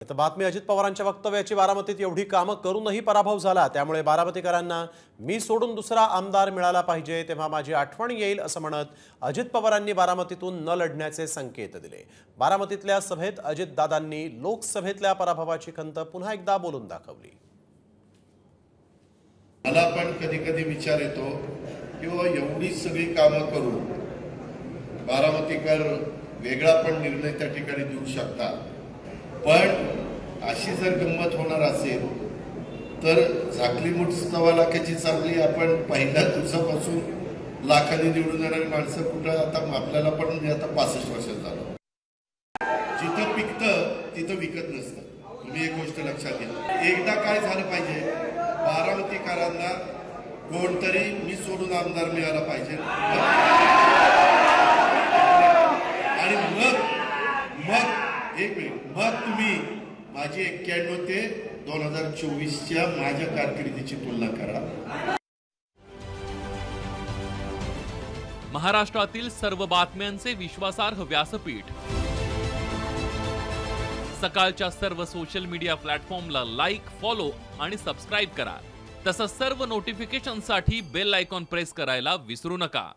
आता बातमी अजित पवारांच्या वक्तव्याची बारामतीत एवढी कामं करूनही पराभव झाला, त्यामुळे बारामतीकरांना मी सोडून दुसरा आमदार मिळाला पाहिजे तेव्हा माझी आठवण येईल असं म्हणत अजित पवारांनी बारामतीतून न लढण्याचे संकेत दिले। बारामतीतल्या सभेत अजितदादांनी लोकसभेतल्या पराभवाची खंत पुन्हा एकदा बोलून दाखवली। मला पण कधी-कधी विचार येतो की एवढी सगळी कामं करून बारामतीकर वेगळा पण निर्णय त्या ठिकाणी देऊ शकतात, पण अशी जर गंमत होणार असेल तर झाकली मुठ सव्वा लाखाची चांगली आपण पहिल्या दिवसापासून लाखांनी निवडून येणारी माणसं कुठं आता आपल्याला पण आता 65 वर्षात झालं। जिथं पिकतं तिथं विकत नसतं, तुम्ही एक गोष्ट लक्षात घ्या। एकदा काय झालं पाहिजे, बारामतीकरांना कोणतरी मी सोडून आमदार मिळाला पाहिजे आणि मग एक मिनिट, मग तुम्ही माझी 91 ते 2024च्या माझ्या कारकिर्दीची तुलना करा। महाराष्ट्रातील सर्व बातम्यांचे विश्वासार्ह व्यासपीठ, सकाळच्या सर्व सोशल मीडिया प्लॅटफॉर्मला लाईक, फॉलो आणि सबस्क्राईब करा। तसंच सर्व नोटिफिकेशनसाठी बेल आयकॉन प्रेस करायला विसरू नका।